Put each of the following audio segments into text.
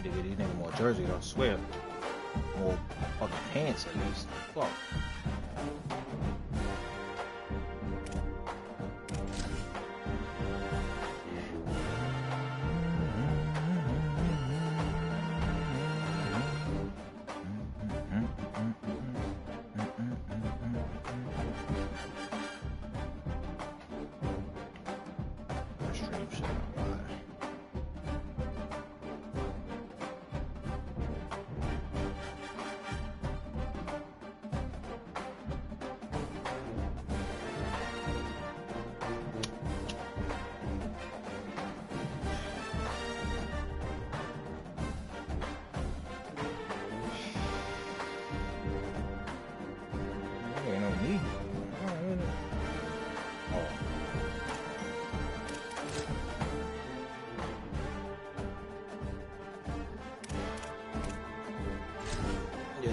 to get these niggas more jerseys, I swear. More fucking pants at least. Fuck.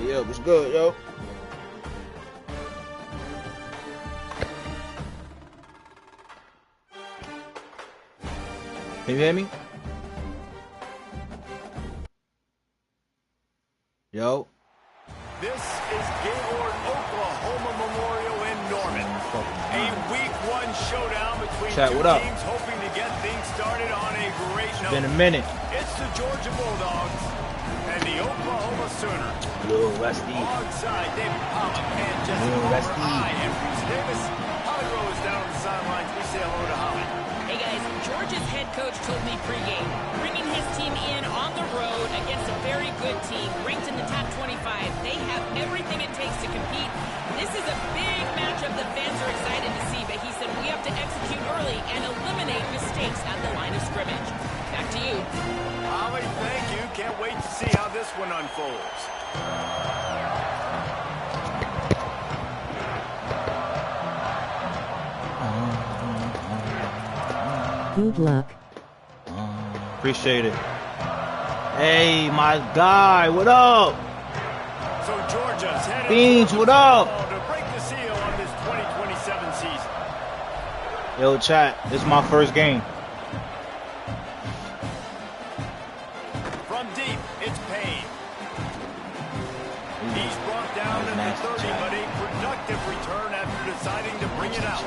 Yeah, what's good, yo? Can you hear me? Yo? This is Gaylord Oklahoma Memorial in Norman. A week one showdown between Chat, two what up? teams hoping to get things started on a great note. Been a minute. It's the Georgia Bulldogs and the Oklahoma Sooners. Little Rusty. Alongside David Pollock and Jesse High and Bruce Davis. Holly Rose down on the sidelines. We say hello to Holly. Hey guys, Georgia's head coach told me pregame, bringing his team in on the road against a very good team, ranked in the top 25. They have everything it takes to compete. This is a big matchup that fans are excited to see, but he said we have to execute early and eliminate mistakes at the line of scrimmage. Back to you. Holly, thank you. Can't wait to see how this one unfolds. Good luck. Appreciate it. Hey, my guy, what up? So Georgia's headed Beans, what up? to break the seal on this 2027 season. Yo, chat, this is my first game. From deep, it's Payne. He's brought down in the 30, but a productive return after deciding to bring it out.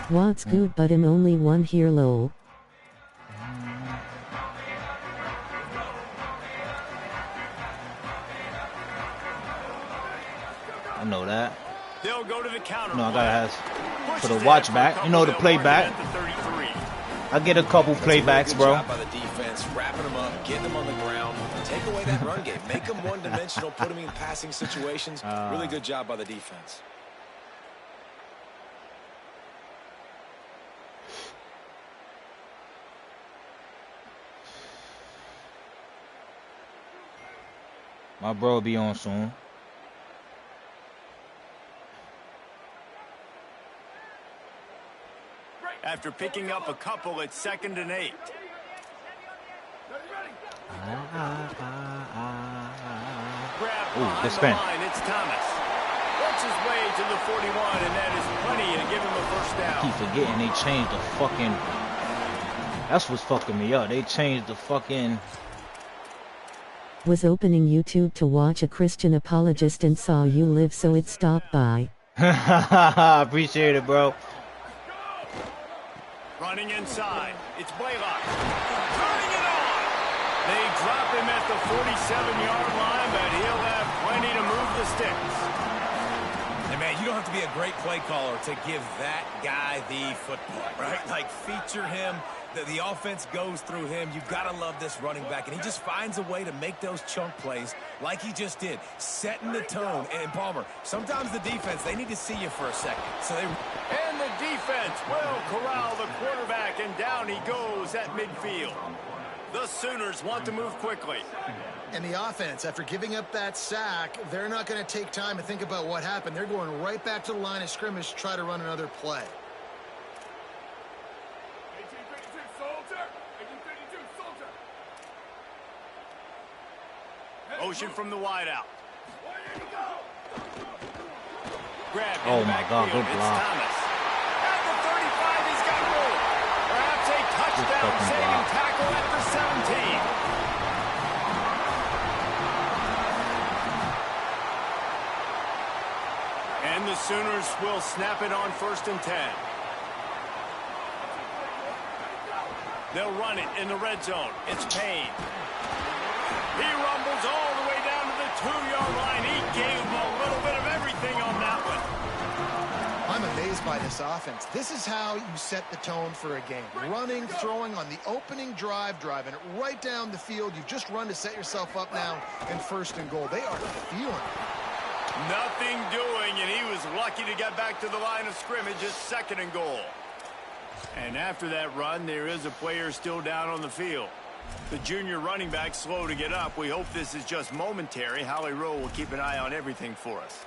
What's good but I'm only one here lol. I know that. They'll go to the counter. No, I gotta have for the watch back. You know the playback. I get a couple playbacks, bro. Job by the defense, wrapping them up, getting them on the ground, take away that run game, make them one-dimensional, put them in passing situations. Really good job by the defense. My bro will be on soon. After picking up a couple, it's 2nd and 8. Ooh, good spin. It's Thomas. Works his way to the 41, and that is plenty to give him a first down. Keep forgetting they changed the fucking. That's what's fucking me up. They changed the fucking. Was opening YouTube to watch a Christian apologist and saw you live, so it stopped by. Appreciate it, bro. Running inside, it's Blaylock. Turning it on. They drop him at the 47-yard line, but he'll have plenty to move the sticks. And man, you don't have to be a great play caller to give that guy the football, right? Like feature him. The offense goes through him. You've got to love this running back. And he just finds a way to make those chunk plays like he just did, setting the tone. And Palmer, sometimes the defense, they need to see you for a second. And the defense will corral the quarterback, and down he goes at midfield. The Sooners want to move quickly. And the offense, after giving up that sack, they're not going to take time to think about what happened. They're going right back to the line of scrimmage to try to run another play. Motion from the wideout. Oh my God, good block. At the Sooners will snap it on 1st and 10. They'll run it in the red zone. It's Payne. He rumbles all the way down to the 2-yard line. He gave him a little bit of everything on that one. I'm amazed by this offense. This is how you set the tone for a game. Running, throwing on the opening drive, driving it right down the field. You've just run to set yourself up now in 1st and goal. They are feeling it. Nothing doing, and he was lucky to get back to the line of scrimmage at 2nd and goal. And after that run, there is a player still down on the field. The junior running back slow to get up. We hope this is just momentary. Howie Rowe will keep an eye on everything for us.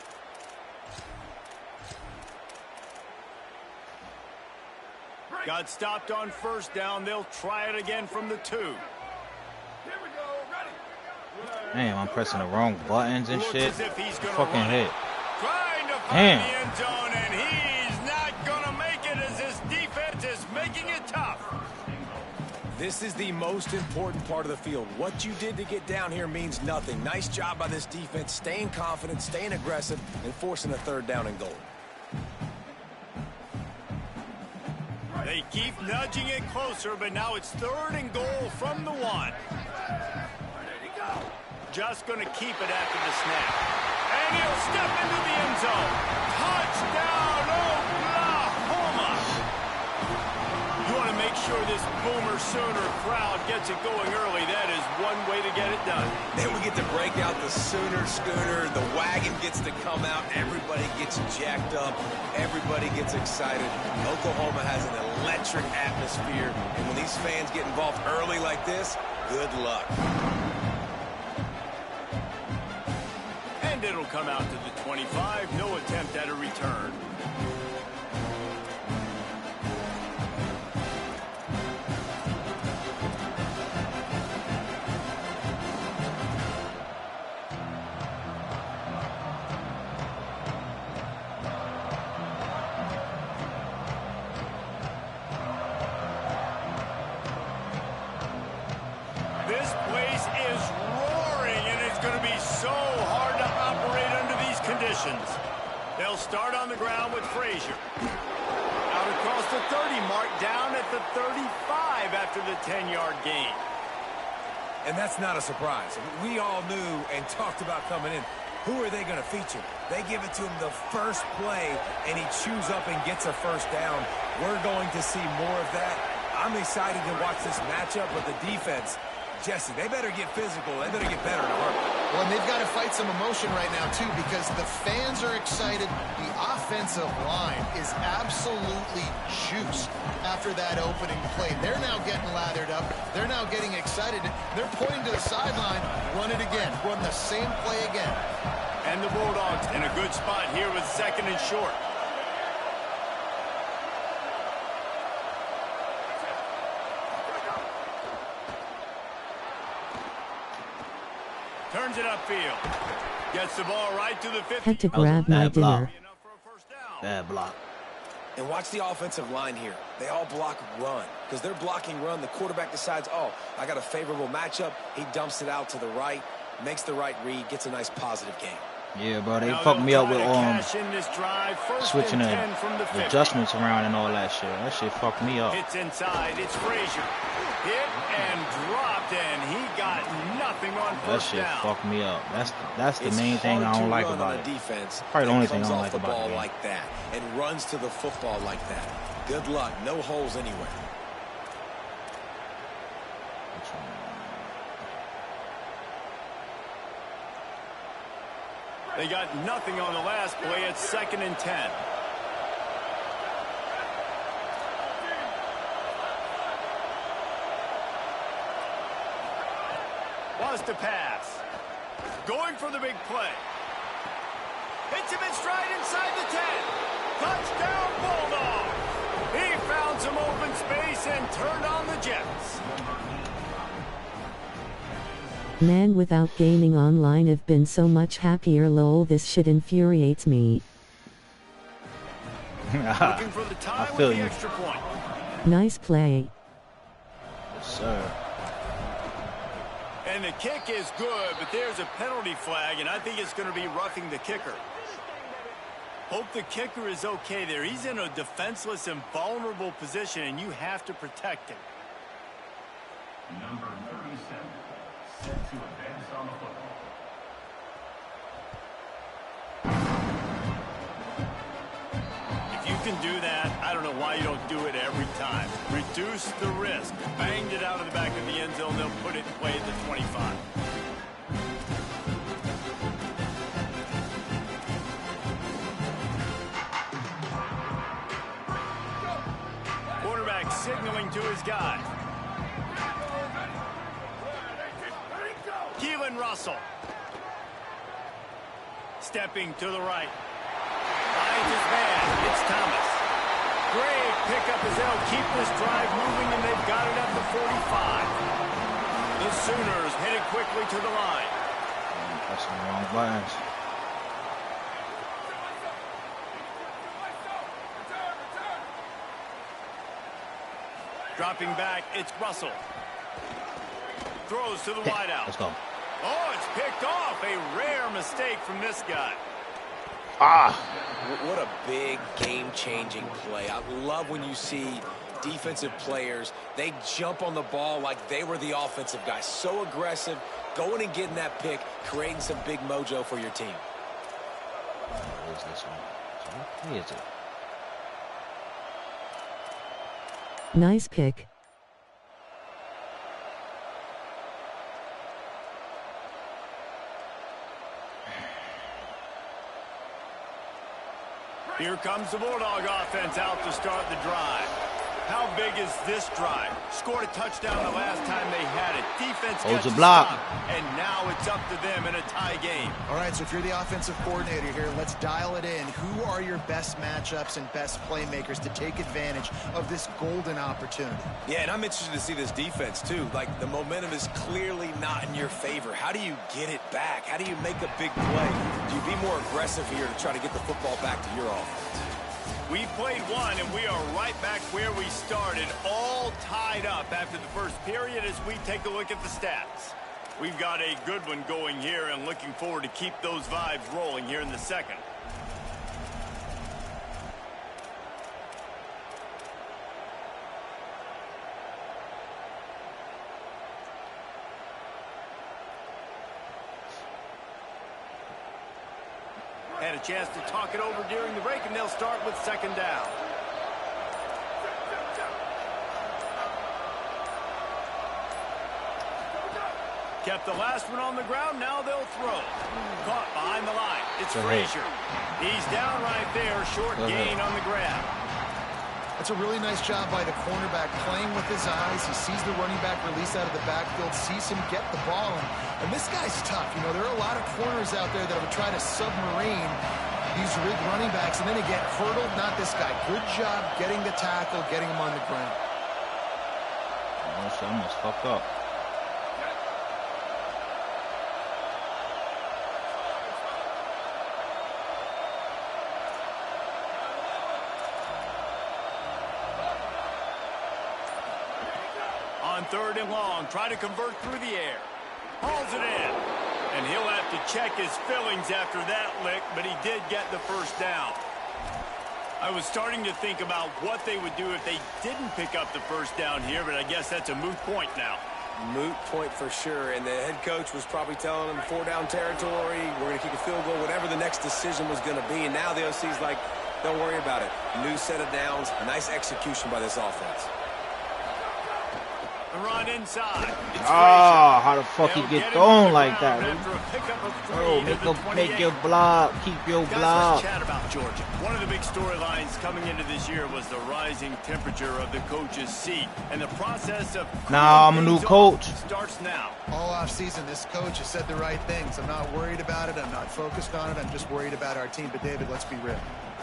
Got stopped on 1st down. They'll try it again from the 2. Damn, I'm pressing the wrong buttons and shit. Fucking hit. Trying to find Damn. the end zone, and he's not going to make it as his defense is making it tough. This is the most important part of the field. What you did to get down here means nothing. Nice job by this defense, staying confident, staying aggressive, and forcing a 3rd down and goal. They keep nudging it closer, but now it's 3rd and goal from the 1. Just going to keep it after the snap. And he'll step into the end zone. Touchdown, Oklahoma! You want to make sure this Boomer Sooner crowd gets it going early. That is one way to get it done. Then we get to break out the Sooner Schooner. The wagon gets to come out. Everybody gets jacked up. Everybody gets excited. Oklahoma has an electric atmosphere. And when these fans get involved early like this, good luck. And it'll come out to the 25. No attempt at a return. This place is roaring, and it's going to be so hard to operate under these conditions. They'll start on the ground with Frazier. Out across the 30 mark, down at the 35 after the 10-yard gain. And that's not a surprise. We all knew and talked about coming in. Who are they going to feature? They give it to him the first play, and he chews up and gets a 1st down. We're going to see more of that. I'm excited to watch this matchup with the defense. Jesse, they better get physical. They better get better in a heartbeat. Well, and they've got to fight some emotion right now, too, because the fans are excited. The offensive line is absolutely juiced after that opening play. They're now getting lathered up. They're now getting excited. They're pointing to the sideline. Run it again. Run the same play again. And the Bulldogs in a good spot here with 2nd and short. Turns it upfield. Gets the ball right to the 50. Had to grab my dinner. Bad block. And watch the offensive line here. They all block run. Because they're blocking run, the quarterback decides, oh, I got a favorable matchup. He dumps it out to the right, makes the right read, gets a nice positive gain. Yeah, bro, they fucked me up with switching the the adjustments around and all that shit. That shit fucked me up. It's inside. It's Frazier. Hit and dropped, and he got nothing on That 1st shit down. fucked me up. That's the main thing I don't like about it. Defense Probably the only thing I comes don't off like the about ball it. like that and runs to the football like that. Good luck. No holes anywhere. They got nothing on the last play. It's 2nd and 10. Wants to pass. Going for the big play. Hits him in stride inside the 10. Touchdown, Bulldog. He found some open space and turned on the Jets. Man, without gaming online I've been so much happier. Lol, this shit infuriates me. Looking for the tie feel with the you. extra point. Nice play. Yes, sir. And the kick is good, but there's a penalty flag, and I think it's going to be roughing the kicker. Hope the kicker is okay there. He's in a defenseless and vulnerable position, and you have to protect him. Number 37, set to advance on the football. If you can do that, I don't know why you don't do it every time. Reduce the risk. Banged it out of the back of the end zone. They'll put it in play at the 25. Quarterback signaling to his guy. Keelan Russell. Stepping to the right. Finds his man. It's Thomas. Great pickup as they'll keep this drive moving, and they've got it at the 45. The Sooners headed quickly to the line. That's the wrong buttons. Dropping back, it's Russell. Throws to the wideout. Let's go. Oh, it's picked off. A rare mistake from this guy. What a big game-changing play. I love when you see defensive players, they jump on the ball like they were the offensive guy. So aggressive, going and getting that pick, creating some big mojo for your team. What is this one? What is it? Nice pick. Here comes the Bulldog offense out to start the drive. How big is this drive? Scored a touchdown the last time they had it. Defense gets a block. stop, and now it's up to them in a tie game. All right, so if you're the offensive coordinator here, let's dial it in. Who are your best matchups and best playmakers to take advantage of this golden opportunity? Yeah, and I'm interested to see this defense, too. Like, the momentum is clearly not in your favor. How do you get it back? How do you make a big play? Do you be more aggressive here to try to get the football back to your offense? We played one, and we are right back where we started, all tied up after the first period as we take a look at the stats. We've got a good one going here and looking forward to keep those vibes rolling here in the second. Had a chance to talk it over during the break, and they'll start with second down. Kept the last one on the ground. Now they'll throw. Caught behind the line. It's Frazier. He's down right there. Short gain on the grab. That's a really nice job by the cornerback, playing with his eyes. He sees the running back release out of the backfield, sees him get the ball. And this guy's tough. You know, there are a lot of corners out there that would try to submarine these running backs, and then they get hurdled. Not this guy. Good job getting the tackle, getting him on the ground. Oh, she almost fucked up. On third and long, try to convert through the air. Hauls it in. And he'll have to check his fillings after that lick, but he did get the first down. I was starting to think about what they would do if they didn't pick up the first down here, but I guess that's a moot point now. Moot point for sure, and the head coach was probably telling them 4-down territory, we're going to kick a field goal, whatever the next decision was going to be, and now the OC's like, don't worry about it. New set of downs, nice execution by this offense. The run inside. Oh, how the fuck you get thrown like that? Oh, make your block, keep your block. Let's chat about Georgia. One of the big storylines coming into this year was the rising temperature of the coach's seat, and the process of now I'm a new coach. Starts now. All off season, this coach has said the right things. I'm not worried about it. I'm not focused on it. I'm just worried about our team. But David, let's be real.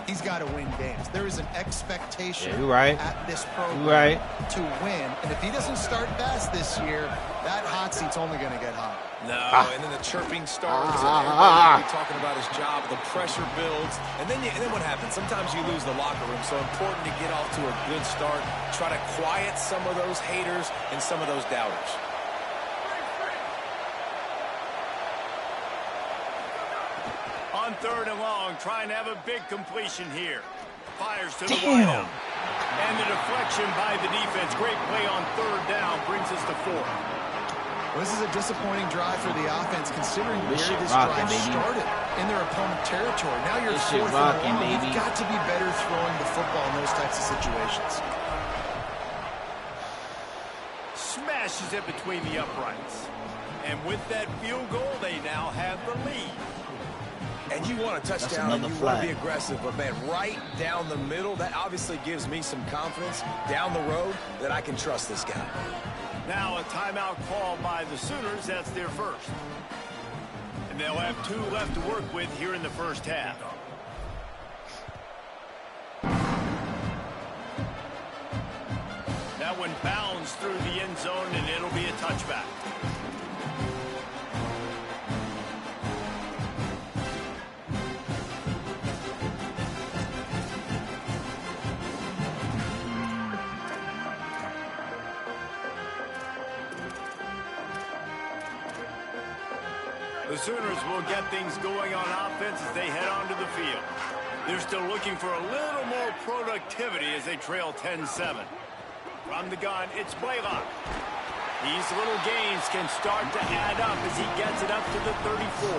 He's got to win games. There is an expectation at this program to win. And if he doesn't start fast this year, that hot seat's only going to get hot. No, and then the chirping starts, and everybody talking about his job. The pressure builds, and then what happens? Sometimes you lose the locker room. So important to get off to a good start. Try to quiet some of those haters and some of those doubters. On 3rd and long, trying to have a big completion here. Fires to the Damn. wideout. And the deflection by the defense. Great play on 3rd down brings us to 4th. Well, this is a disappointing drive for the offense, considering where This this shit rocking, drive baby. started in their opponent territory. Now you're This shit 4th and rocking, long. baby. You've got to be better throwing the football in those types of situations. Smashes it between the uprights. And with that field goal, they now have the lead. And you want a touchdown and another you want to flag. be aggressive, but man, right down the middle, that obviously gives me some confidence down the road that I can trust this guy. Now a timeout called by the Sooners. That's their first. And they'll have 2 left to work with here in the first half. That one bounds through the end zone, and it'll be a touchback. The Sooners will get things going on offense as they head onto the field. They're still looking for a little more productivity as they trail 10-7. From the gun, it's Blaylock. These little gains can start to add up as he gets it up to the 34.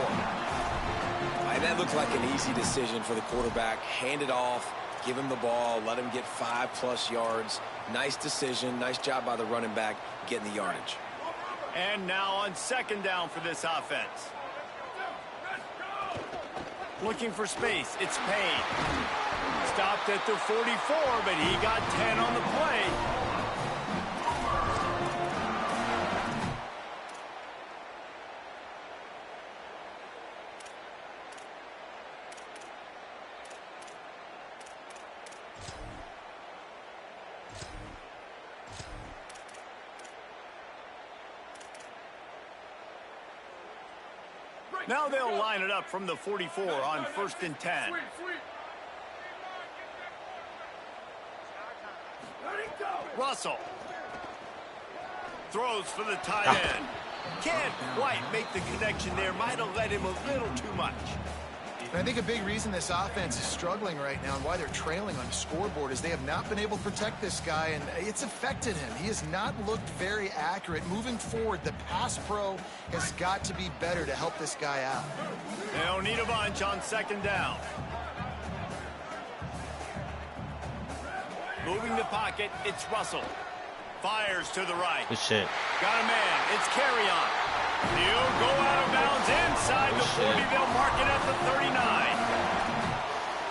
That looked like an easy decision for the quarterback. Hand it off, give him the ball, let him get 5+ yards. Nice decision. Nice job by the running back getting the yardage. And now on 2nd down for this offense. Looking for space. It's Payne. Stopped at the 44, but he got 10 on the play. Now they'll line it up from the 44 on 1st and 10. Russell throws for the tight end. Can't quite make the connection there. Might have led him a little too much. And I think a big reason this offense is struggling right now and why they're trailing on the scoreboard is they have not been able to protect this guy, and it's affected him. He has not looked very accurate. Moving forward, the pass pro has got to be better to help this guy out. They'll need a bunch on 2nd down. Moving the pocket, it's Russell. Fires to the right. Good shit. Got a man. It's Carry-On. He'll go out of bounds inside the 40. They'll mark it at the 39.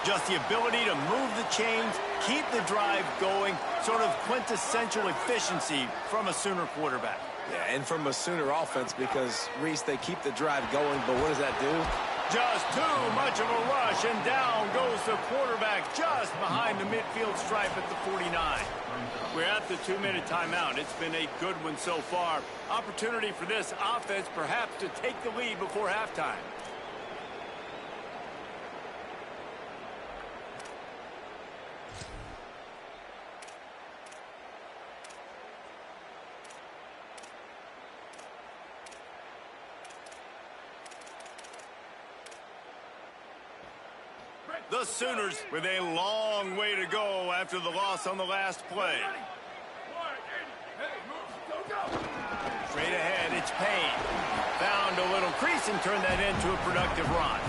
Just the ability to move the chains, keep the drive going, sort of quintessential efficiency from a Sooner quarterback. Yeah, and from a Sooner offense because, Reese, they keep the drive going, but what does that do? Just too much of a rush, and down goes the quarterback just behind the midfield stripe at the 49. We're at the 2-minute timeout. It's been a good one so far. Opportunity for this offense perhaps to take the lead before halftime. The Sooners with a long way to go after the loss on the last play. Straight ahead, it's Payne. Found a little crease and turned that into a productive run.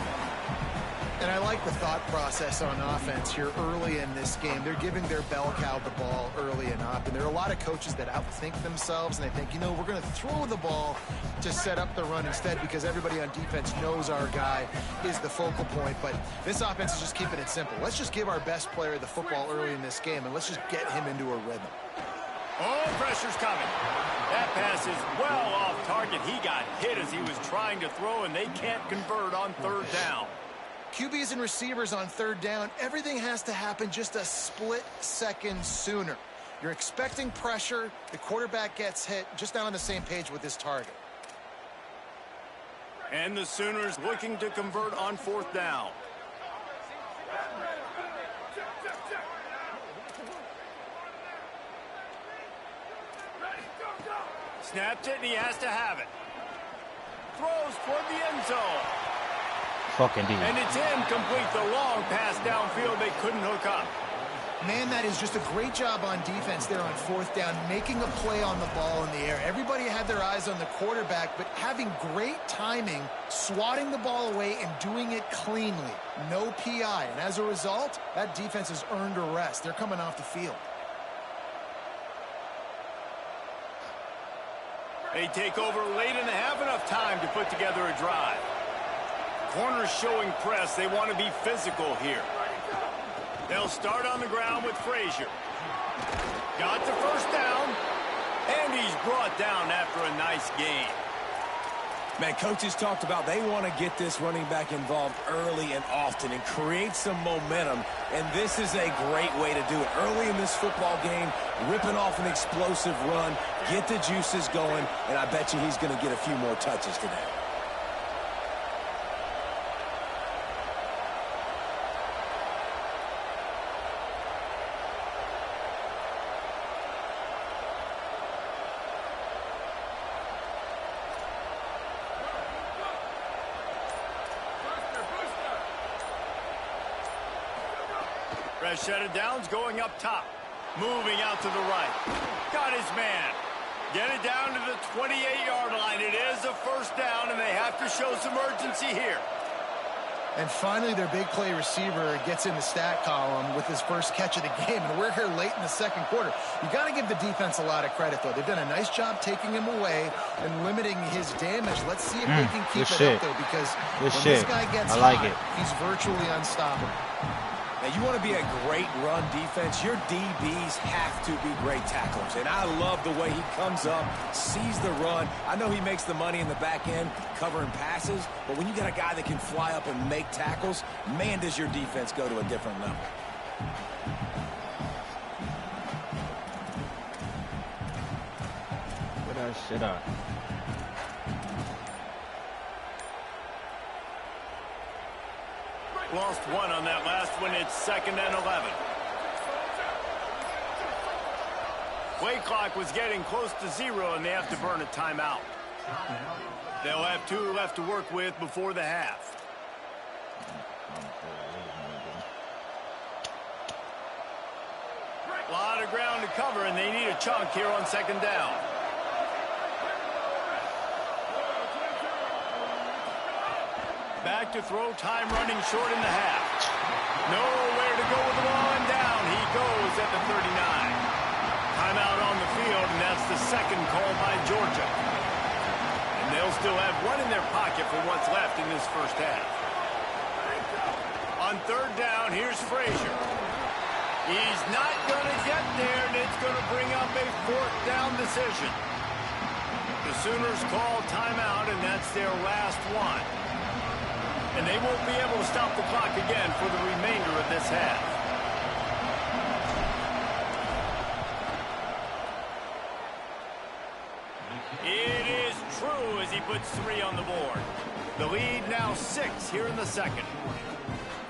And I like the thought process on offense here early in this game. They're giving their bell cow the ball early and up. And there are a lot of coaches that outthink themselves, and they think, you know, we're going to throw the ball to set up the run instead because everybody on defense knows our guy is the focal point. But this offense is just keeping it simple. Let's just give our best player the football early in this game, and let's just get him into a rhythm. Oh, pressure's coming. That pass is well off target. He got hit as he was trying to throw, and they can't convert on 3rd down. QBs and receivers on 3rd down, everything has to happen just a split second sooner. You're expecting pressure, the quarterback gets hit, just not on the same page with his target. And the Sooners looking to convert on 4th down. Snapped it, and he has to have it. Throws toward the end zone. Fucking D. And it's incomplete. The long pass downfield, they couldn't hook up. Man, that is just a great job on defense there on 4th down, making a play on the ball in the air. Everybody had their eyes on the quarterback, but having great timing, swatting the ball away, and doing it cleanly. No PI. And as a result, that defense has earned a rest. They're coming off the field. They take over late in the half, enough time to put together a drive. Corners showing press. They want to be physical here. They'll start on the ground with Frazier. Got the first down, and he's brought down after a nice gain. Man, coaches talked about they want to get this running back involved early and often and create some momentum, and this is a great way to do it. Early in this football game, ripping off an explosive run, get the juices going, and I bet you he's going to get a few more touches today. Set it down's going up top. Moving out to the right. Got his man. Get it down to the 28-yard line. It is a first down, and they have to show some urgency here. And finally, their big play receiver gets in the stat column with his first catch of the game. And we're here late in the second quarter. You got to give the defense a lot of credit, though. They've done a nice job taking him away and limiting his damage. Let's see if they can keep it up, though, because when this guy gets hot, he's virtually unstoppable. Now, you want to be a great run defense, your DBs have to be great tacklers. And I love the way he comes up, sees the run. I know he makes the money in the back end covering passes, but when you got a guy that can fly up and make tackles, man, does your defense go to a different level. Get that shit out. Lost one on that last one. It's 2nd and 11. Play clock was getting close to 0, and they have to burn a timeout. They'll have 2 left to work with before the half. A lot of ground to cover, and they need a chunk here on 2nd down. Back to throw, time running short in the half. Nowhere to go with the ball, and down he goes at the 39. Timeout on the field, and that's the second call by Georgia. And they'll still have one in their pocket for what's left in this first half. On 3rd down, here's Frazier. He's not going to get there, and it's going to bring up a 4th down decision. The Sooners call timeout, and that's their last one. And they won't be able to stop the clock again for the remainder of this half. It is true as he puts 3 on the board. The lead now 6 here in the second.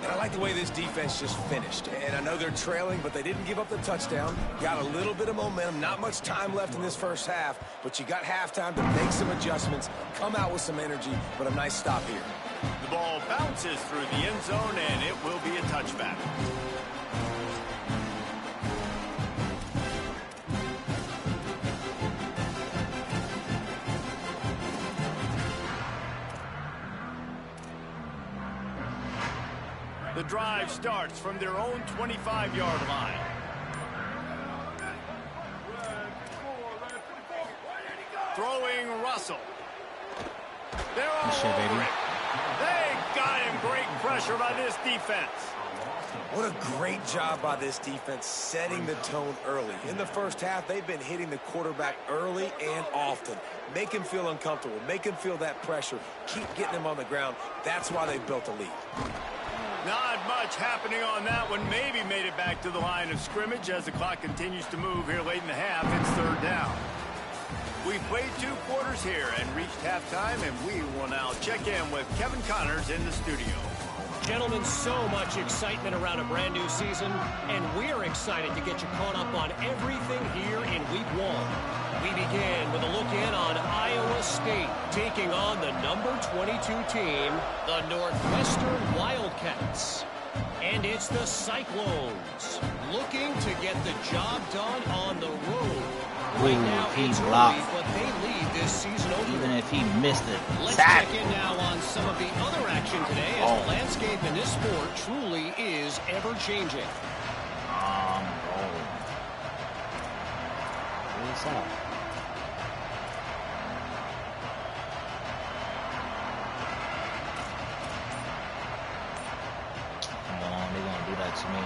And I like the way this defense just finished. And I know they're trailing, but they didn't give up the touchdown. Got a little bit of momentum. Not much time left in this first half, but you got halftime to make some adjustments, come out with some energy, but a nice stop here. The ball bounces through the end zone, and it will be a touchback. The drive starts from their own 25-yard line. Throwing Russell. They're all over it. They got him. Great pressure by this defense. What a great job by this defense setting the tone early. In the first half, they've been hitting the quarterback early and often. Make him feel uncomfortable. Make him feel that pressure. Keep getting him on the ground. That's why they built a lead. Not much happening on that one. Maybe made it back to the line of scrimmage as the clock continues to move here late in the half. It's 3rd down. We've played 2 quarters here and reached halftime, and we will now check in with Kevin Connors in the studio. Gentlemen, so much excitement around a brand new season, and we're excited to get you caught up on everything here in Week 1. We begin with a look in on Iowa State. State taking on the number 22 team, the Northwestern Wildcats. And it's the Cyclones looking to get the job done on the road. Right now, it's early, but they lead this season opener. Even if he missed it. Let's check in now on some of the other action today, as the landscape in this sport truly is ever-changing. What's up? Come on, they're gonna do that to me.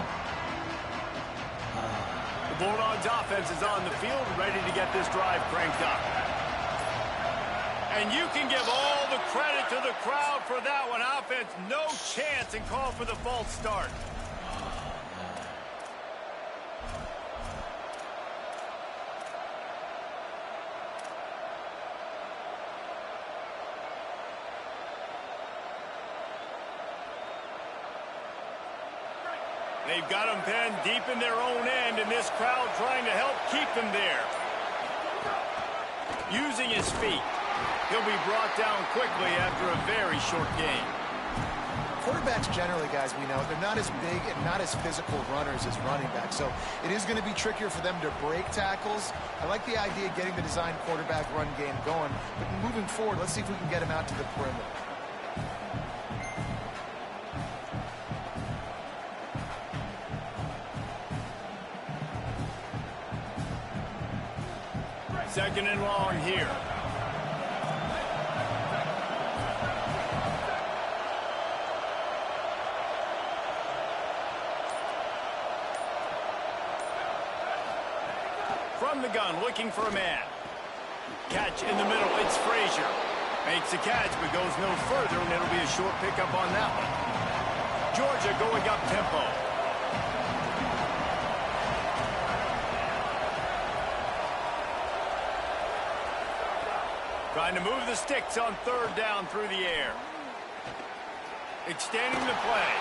The Bulldogs offense is on the field, ready to get this drive cranked up. And you can give all the credit to the crowd for that one. Offense, no chance, and call for the false start. They've got them penned deep in their own end, and this crowd trying to help keep them there. Using his feet. He'll be brought down quickly after a very short game. Quarterbacks generally, guys, we know, they're not as big and not as physical runners as running backs, so it is going to be trickier for them to break tackles. I like the idea of getting the design quarterback run game going, but moving forward, let's see if we can get him out to the perimeter. Second and long here. From the gun, looking for a man. Catch in the middle, it's Frazier. Makes the catch, but goes no further, and it'll be a short pickup on that one. Georgia going up tempo. Trying to move the sticks on third down through the air. Extending the play.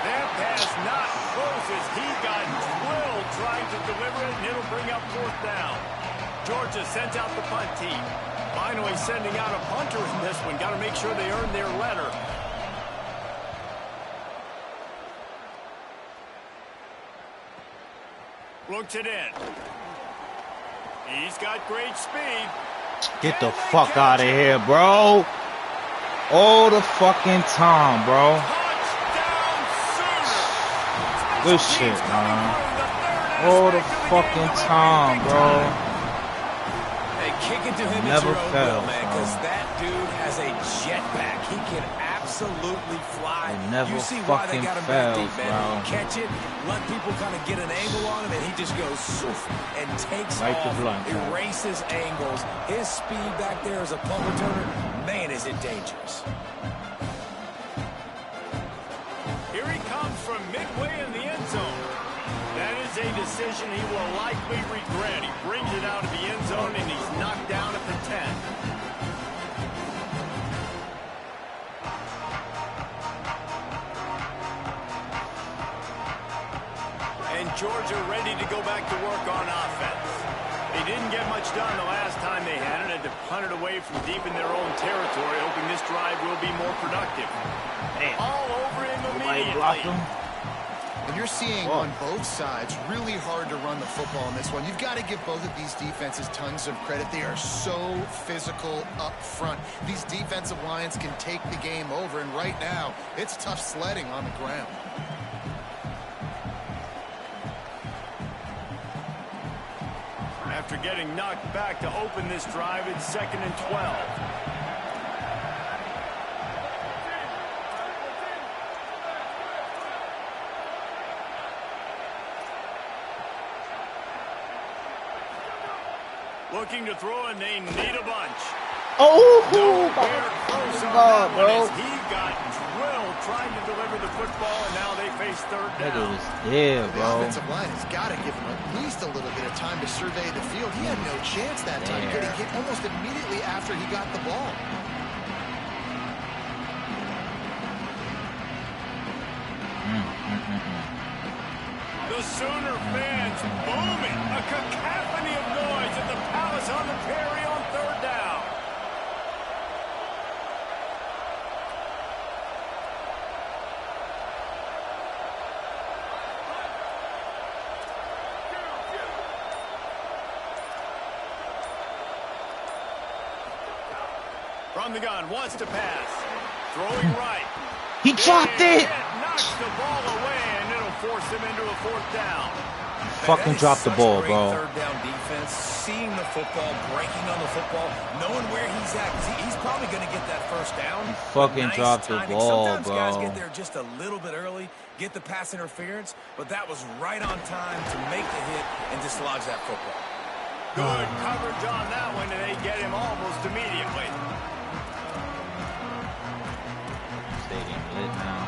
That pass not closes. He got drilled trying to deliver it, and it'll bring up fourth down. Georgia sends out the punt team. Finally sending out a punter in this one. Got to make sure they earn their letter. Looks it in. He's got great speed. Get the fuck out of here, bro. All the fucking time, bro. Good shit, man. All the fucking time, bro. Hey, kick it to him. Never fails, man, because that dude has a jetpack. He can absolutely fly. It never you see why they fucking got him back fails, deep, man. bro. He catch it, let people kind of get an angle on him, and he just goes soof and takes Right to off, blunt, erases angles. His speed back there as a punt returner, man, is it dangerous. Here he comes from midway in the end zone. That is a decision he will likely regret. He brings it out of the end zone, and he's knocked down at the 10. And Georgia ready to go back to work on offense. They didn't get much done the last time they had it. Had to punt it away from deep in their own territory, hoping this drive will be more productive. Damn. All over him Nobody blocked immediately. him. And you're seeing on both sides, really hard to run the football in this one. You've got to give both of these defenses tons of credit. They are so physical up front. These defensive lines can take the game over, and right now, it's tough sledding on the ground. After getting knocked back to open this drive, it's 2nd and 12. Looking to throw, and they need a bunch. Oh, Nowhere close on God, that bro. one as he got drilled trying to deliver the football, and now they face third Nigga down. was there, The bro. offensive line has got to give him at least a little bit of time to survey the field. He had no chance that time, There. getting hit almost immediately after he got the ball. The Sooner fans booming. A cacophony of noise at the Palace on the Prairie on third down. From the gun, wants to pass. Throwing right. He dropped it. Knocks the ball away, and it'll force him into a 4th down. Fucking dropped the ball, bro. Third down defense, seeing the football, breaking on the football, knowing where he's at. He's probably going to get that first down. He fucking nice dropped the timing. ball, Sometimes bro. guys get there just a little bit early, get the pass interference, but that was right on time to make the hit and dislodge that football. Good coverage on that one, and they get him almost immediately. Stadium lit now.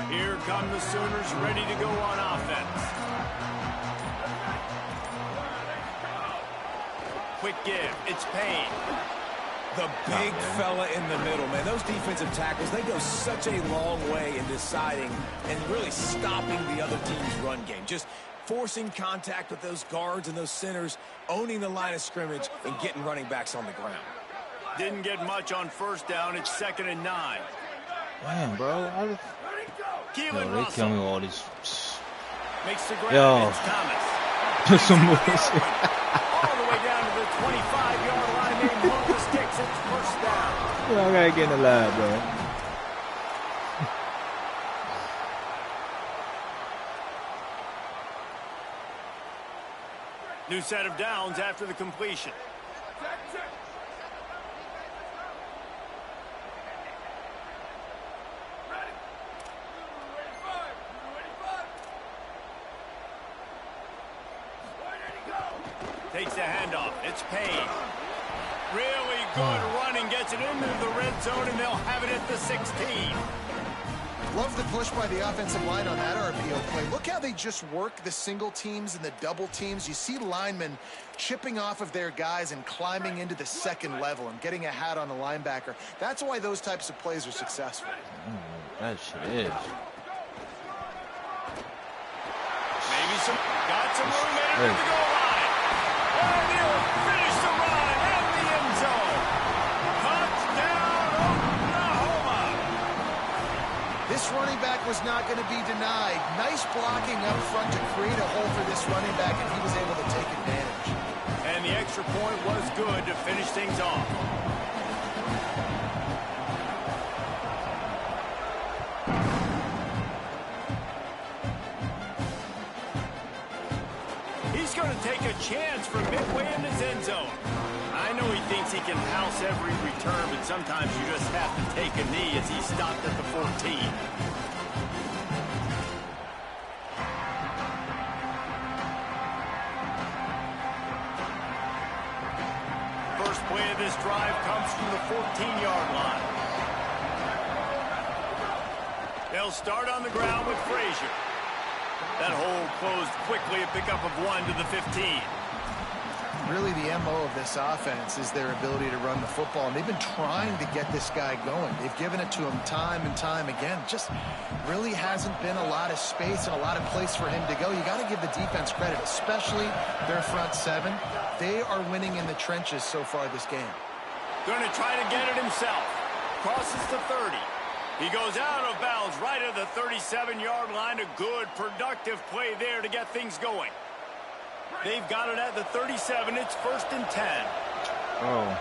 Here come the Sooners ready to go on offense. Quick give. It's Payne. The big fella in the middle, man. Those defensive tackles, they go such a long way in deciding and really stopping the other team's run game. Just forcing contact with those guards and those centers, owning the line of scrimmage, and getting running backs on the ground. Didn't get much on 1st down. It's 2nd and 9. Damn, bro. Keelan Yo, they Russell kill me with all these. makes the grab. Yo. It's Thomas. Some bullshit. All the way down to the 25-yard line. They move the sticks. It's 1st down. Yo, I gotta get in the lab, bro. New set of downs after the completion. Takes the handoff. It's Payne. Really good running. Gets it into the red zone, and they'll have it at the 16. Love the push by the offensive line on that RPO play. Look how they just work the single teams and the double teams. You see linemen chipping off of their guys and climbing into the 2nd level and getting a hat on the linebacker. That's why those types of plays are successful. That shit is. Maybe got some room in the goal line. And he'll finish the run and the end zone. Touchdown, Oklahoma. This running back was not going to be denied. Nice blocking up front to create a hole for this running back, and he was able to take advantage. And the extra point was good to finish things off. He's going to take a chance from midway in his end zone. I know he thinks he can house every return, but sometimes you just have to take a knee as he stopped at the 14. First play of this drive comes from the 14-yard line. They'll start on the ground with Frazier. That hole closed quickly, a pickup of 1 to the 15. Really, the MO of this offense is their ability to run the football, and they've been trying to get this guy going. They've given it to him time and time again. Just really hasn't been a lot of space and a lot of place for him to go. You got to give the defense credit, especially their front 7. They are winning in the trenches so far this game. Going to try to get it himself. Crosses the 30. He goes out of bounds right at the 37-yard line. A good, productive play there to get things going. They've got it at the 37. It's 1st and 10. Oh.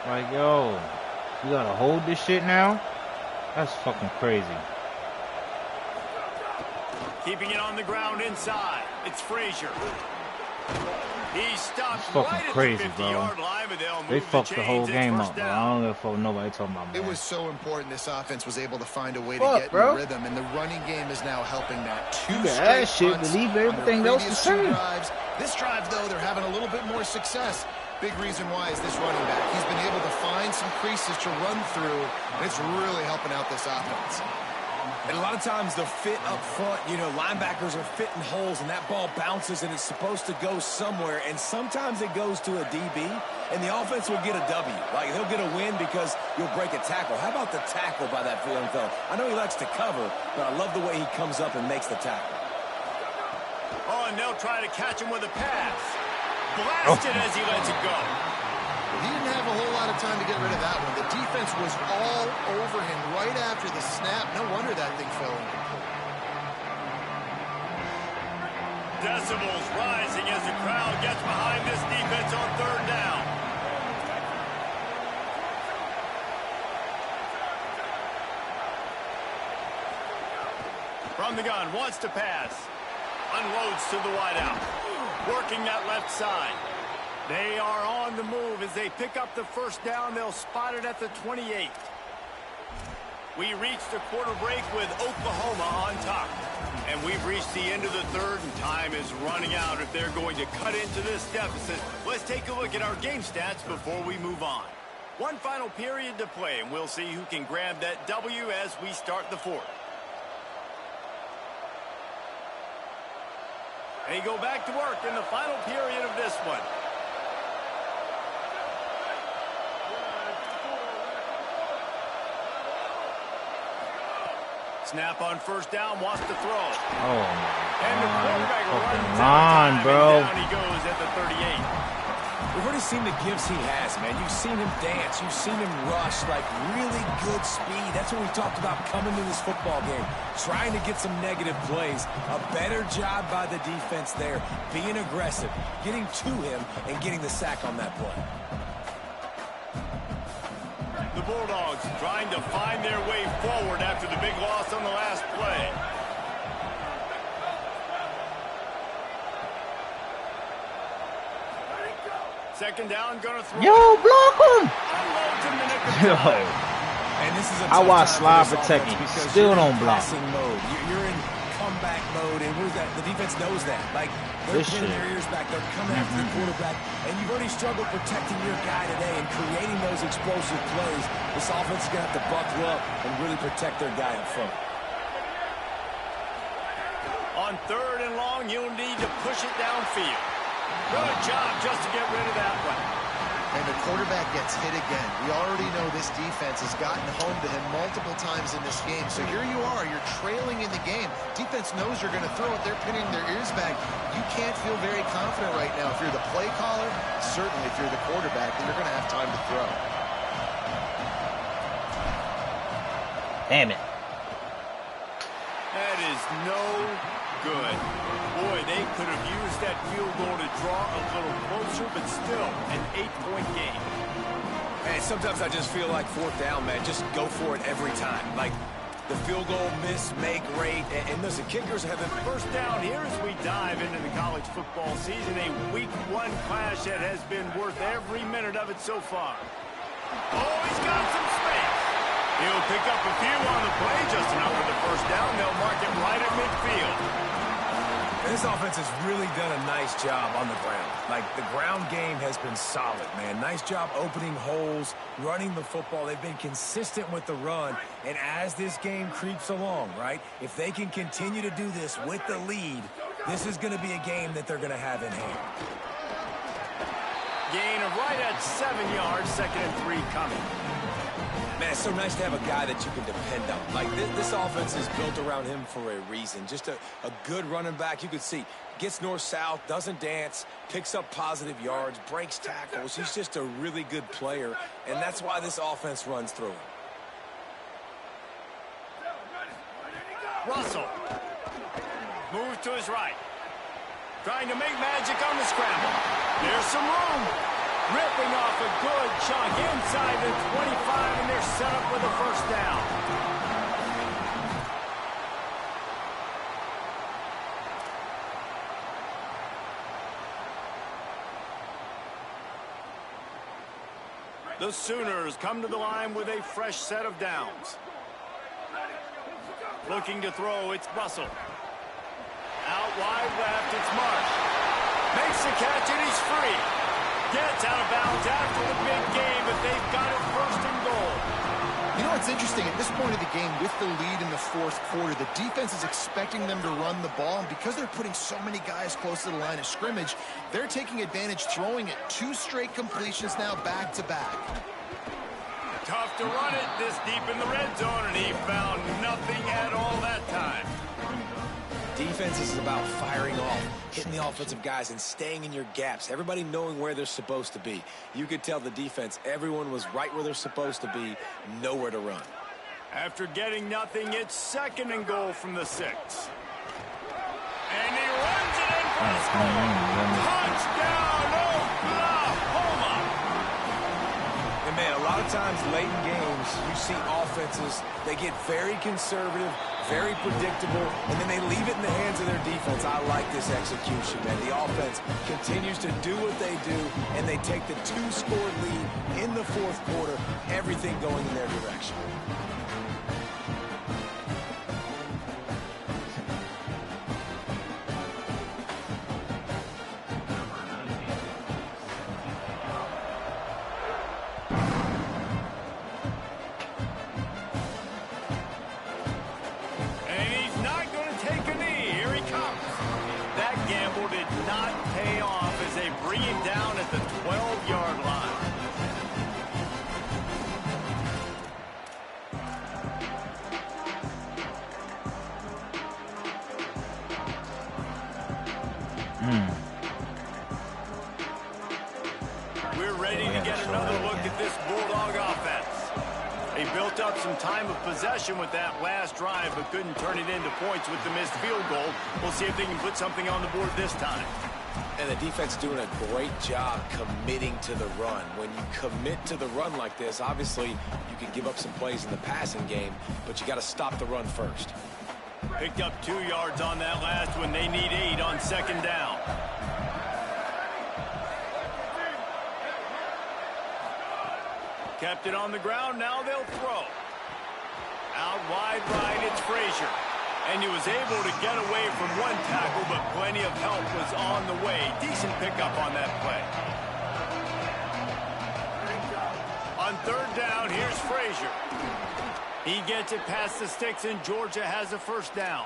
Like, yo, you gotta hold this shit now? That's fucking crazy. Keeping it on the ground inside. It's Frazier. He stopped fucking right crazy, at the 50-yard line, but they'll move They fucked the whole chains. game It's up, first bro. down. I don't give a fuck nobody talking about, man. It was so important this offense was able to find a way to Fuck, get bro. in rhythm, and the running game is now helping that. 2 You got straight that shit, punts believe on their everything else previous the 2 same. drives. This drive, though, they're having a little bit more success. Big reason why is this running back. He's been able to find some creases to run through, and it's really helping out this offense. And a lot of times the fit up front, you know, linebackers are fitting holes and that ball bounces and it's supposed to go somewhere. And sometimes it goes to a DB and the offense will get a W. Like they'll get a win because you'll break a tackle. How about the tackle by that young fella? I know he likes to cover, but I love the way he comes up and makes the tackle. Oh, and they'll try to catch him with a pass. Blasted as he lets it go. He didn't have a whole lot of time to get rid of that one. The defense was all over him right after the snap. No wonder that thing fell in. Decibels rising as the crowd gets behind this defense on third down. From the gun, wants to pass. Unloads to the wideout. Working that left side. They are on the move as they pick up the first down. They'll spot it at the 28. We reached the quarter break with Oklahoma on top. And we've reached the end of the third, and time is running out if they're going to cut into this deficit. Let's take a look at our game stats before we move on. One final period to play, and we'll see who can grab that W as we start the fourth. They go back to work in the final period of this one. Snap on first down, wants to throw. Oh my And the quarterback runs on, bro. down he goes at the 38. We've already seen the gifts he has, man. You've seen him dance. You've seen him rush, like really good speed. That's what we talked about coming to this football game. Trying to get some negative plays. A better job by the defense there. Being aggressive, getting to him, and getting the sack on that play. The Bulldogs trying to find their way forward after the big loss on the last play. Second down, gonna throw. Yo, block him! Unloads in the nick of Yo. time. And this is a I tough watch time slide for this protecting. offense because Still you're in don't block. passing mode. You're in comeback mode, and what is that? The defense knows that. Like, they're This pinning shit. their ears back. They're coming after the quarterback, and you've already struggled protecting your guy today and creating those explosive plays. This offense is going to have to buckle up and really protect their guy up front. On third and long, you'll need to push it downfield. Good job just to get rid of that one. And the quarterback gets hit again. We already know this defense has gotten home to him multiple times in this game. So here you are, you're trailing in the game. Defense knows you're going to throw it. They're pinning their ears back. You can't feel very confident right now. If you're the play caller, certainly if you're the quarterback, then you're going to have time to throw. Damn it. That is no good. Boy, they could have used that field goal to draw a little closer, but still an 8-point game. Man, sometimes I just feel like fourth down, man. Just go for it every time. Like, the field goal miss, make rate, and listen, kickers have been First down here as we dive into the college football season. A week one clash that has been worth every minute of it so far. Oh, he's got some space. He'll pick up a few on the play, just enough for the first down. They'll mark it right at midfield. This offense has really done a nice job on the ground. Like, the ground game has been solid, man. Nice job opening holes, running the football. They've been consistent with the run. And as this game creeps along, right, if they can continue to do this with the lead, this is going to be a game that they're going to have in hand. Gain of right at 7 yards, 2nd and 3 coming. Man, it's so nice to have a guy that you can depend on. Like, this offense is built around him for a reason. Just a good running back. You can see, gets north-south, doesn't dance, picks up positive yards, breaks tackles. He's just a really good player, and that's why this offense runs through him. Russell moves to his right. Trying to make magic on the scramble. There's some room. Ripping off a good chunk inside the 25, and they're set up with a first down. The Sooners come to the line with a fresh set of downs. Looking to throw, it's Russell. Out wide left, it's Marsh. Makes the catch, and he's free. Gets out of bounds after the big game, but they've got it first and goal. You know, it's interesting. At this point of the game, with the lead in the fourth quarter, the defense is expecting them to run the ball. And because they're putting so many guys close to the line of scrimmage, they're taking advantage, throwing it 2 straight completions now back-to-back. Tough to run it this deep in the red zone, and he found nothing at all that time. Defense is about firing off, hitting the offensive guys, and staying in your gaps. Everybody knowing where they're supposed to be. You could tell the defense, everyone was right where they're supposed to be, nowhere to run. After getting nothing, it's 2nd and goal from the 6. And he runs it in Touchdown, Oklahoma! And man, a lot of times late in games, you see offenses, they get very conservative, very predictable, and then they leave it in the hands of their defense. I like this execution, man. The offense continues to do what they do, and they take the 2-score lead in the fourth quarter, everything going in their direction. We're ready to get another look at this Bulldog offense. They built up some time of possession with that last drive, but couldn't turn it into points with the missed field goal. We'll see if they can put something on the board this time. And the defense doing a great job committing to the run. When you commit to the run like this, obviously you can give up some plays in the passing game, but you got to stop the run first. Picked up 2 yards on that last one. They need 8 on second down. Kept it on the ground. Now they'll throw. Out wide right, it's Frazier. And he was able to get away from one tackle, but plenty of help was on the way. Decent pickup on that play. On third down, here's Frazier. He gets it past the sticks, and Georgia has a first down.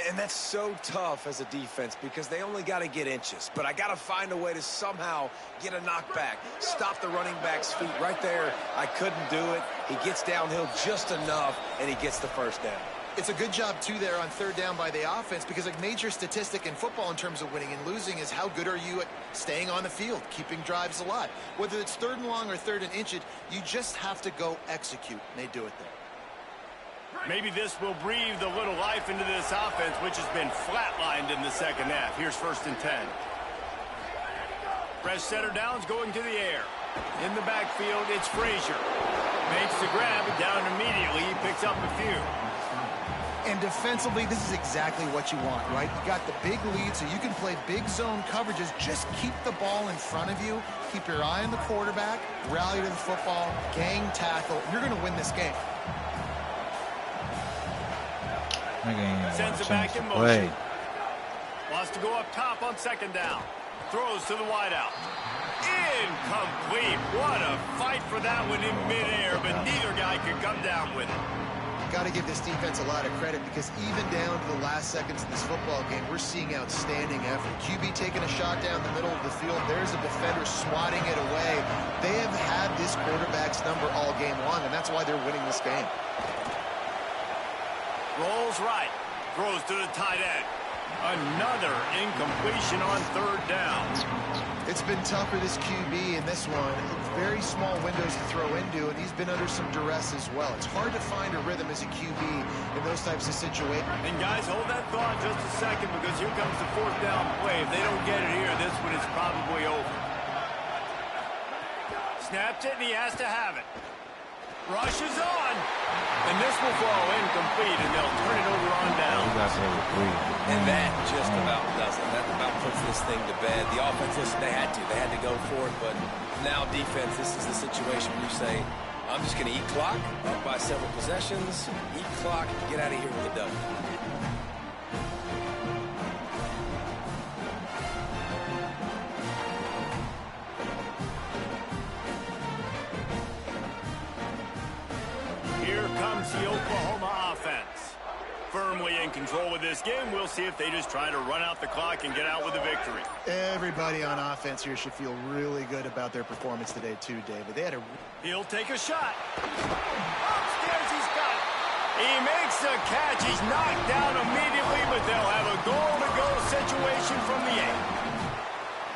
And that's so tough as a defense because they only got to get inches. But I got to find a way to somehow get a knockback, stop the running back's feet right there. I couldn't do it. He gets downhill just enough, and he gets the first down. It's a good job, too, there on third down by the offense because a major statistic in football in terms of winning and losing is how good are you at staying on the field, keeping drives alive. Whether it's third and long or third and inch, you just have to go execute, and they do it there. Maybe this will breathe a little life into this offense, which has been flatlined in the second half. Here's 1st and 10. Fresh setter downs going to the air. In the backfield, it's Frazier. Makes the grab, down immediately. He picks up a few. And defensively, this is exactly what you want, right? You got the big lead, so you can play big zone coverages. Just keep the ball in front of you. Keep your eye on the quarterback. Rally to the football. Gang tackle. You're going to win this game. Sends it back in motion. Wants to go up top on second down. Throws to the wideout. Incomplete. What a fight for that one in midair, but neither guy could come down with it. Got to give this defense a lot of credit because even down to the last seconds of this football game, we're seeing outstanding effort. QB taking a shot down the middle of the field. There's a defender swatting it away. They have had this quarterback's number all game long, and that's why they're winning this game. Rolls right. Throws to the tight end. Another incompletion on third down. It's been tough for this QB in this one. Very small windows to throw into, and he's been under some duress as well. It's hard to find a rhythm as a QB in those types of situations. And guys, hold that thought just a second because here comes the fourth down play. If they don't get it here, this one is probably over. Snaps it, and he has to have it. Rushes on. And this will fall incomplete, and they'll turn it over on down. And that just about does it. That about puts this thing to bed. The offense, listen, they had to go for it, but now defense, this is the situation where you say, I'm just going to eat clock, up by several possessions, eat clock, get out of here with a W. Here comes the Oklahoma offense. Firmly in control of this game. We'll see if they just try to run out the clock and get out with a victory. Everybody on offense here should feel really good about their performance today too, David. They had a... He'll take a shot. Upstairs, he's got it. He makes the catch. He's knocked down immediately, but they'll have a goal-to-go situation from the 8.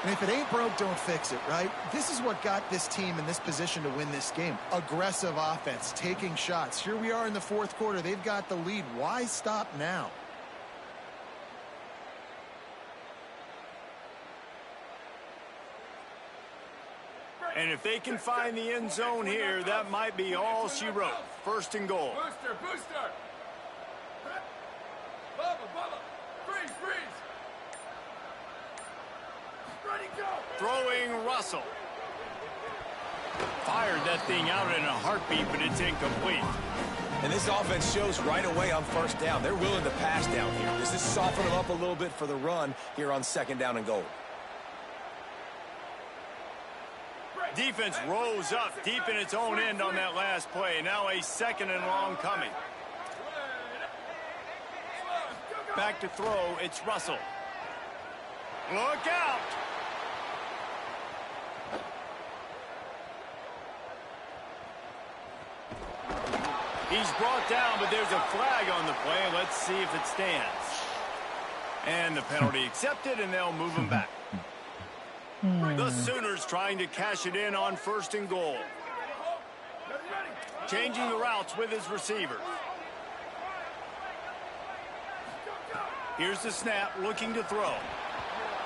And if it ain't broke, don't fix it, right? This is what got this team in this position to win this game. Aggressive offense, taking shots. Here we are in the fourth quarter. They've got the lead. Why stop now? And if they can find the end zone here, that might be all she wrote. First and goal. Booster, booster. Bubba, Bubba. Freeze, freeze. Ready, go. Throwing Russell. Fired that thing out in a heartbeat, but it's incomplete. And this offense shows right away on first down. They're willing to pass down here. Does this soften them up a little bit for the run here on second down and goal? Defense rose up deep in its own end on that last play. Now a second and long coming. Back to throw, it's Russell. Look out! He's brought down, but there's a flag on the play. Let's see if it stands. And the penalty accepted, and they'll move him back. The Sooners trying to cash it in on first and goal. Changing the routes with his receivers. Here's the snap, looking to throw.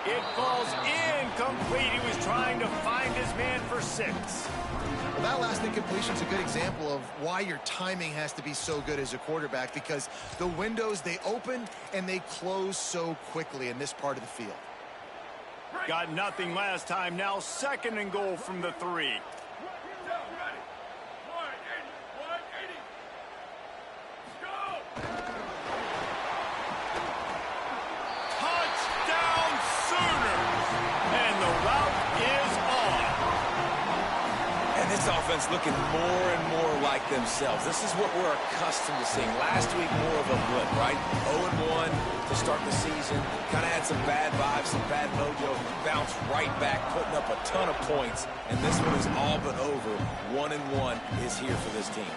It falls incomplete. He was trying to find his man for 6. Well, that last incompletion is a good example of why your timing has to be so good as a quarterback, because the windows, they open and they close so quickly in this part of the field. Got nothing last time. Now second and goal from the 3. Touchdown Sooners! And the route is on. And this offense looking more and more like themselves. This is what we're accustomed to seeing. Last week, more of a blip, right? 0-1 to start the season. Kind of had some bad vibes, some bad mojo. Bounced right back, putting up a ton of points. And this one is all but over. 1-1 is here for this team.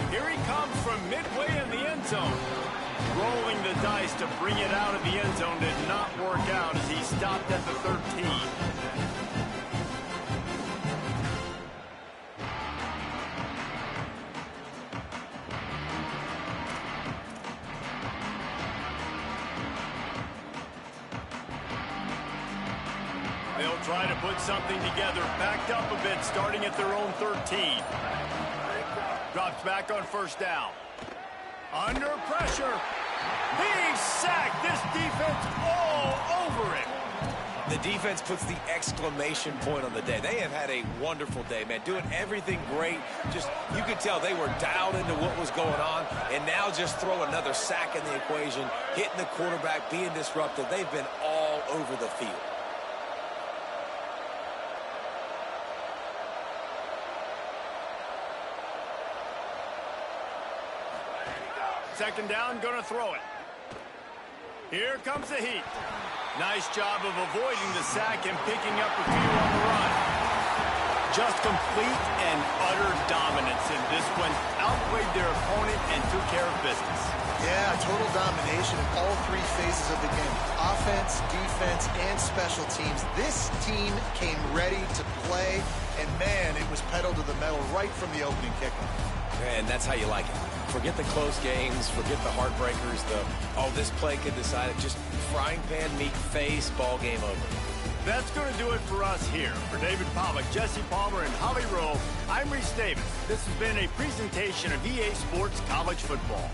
Here he comes from midway in the end zone. Rolling the dice to bring it out of the end zone did not work out as he stopped at the 13. They'll try to put something together, backed up a bit, starting at their own 13. Drops back on first down. Under pressure. He's sacked. This defense all over it. The defense puts the exclamation point on the day. They have had a wonderful day, man. Doing everything great. Just, you could tell they were dialed into what was going on. And now just throw another sack in the equation. Hitting the quarterback, being disruptive. They've been all over the field. Second down, gonna throw it. Here comes the heat. Nice job of avoiding the sack and picking up a few on the run. Just complete and utter dominance in this one. Outplayed their opponent and took care of business. Yeah, total domination in all 3 phases of the game. Offense, defense, and special teams. This team came ready to play, and man, it was pedal to the metal right from the opening kickoff. And that's how you like it. Forget the close games, forget the heartbreakers, this play could decide it. Just frying pan meet face, ball game over. That's going to do it for us here. For David Pollack, Jesse Palmer, and Holly Rowe, I'm Reese Davis. This has been a presentation of EA Sports College Football.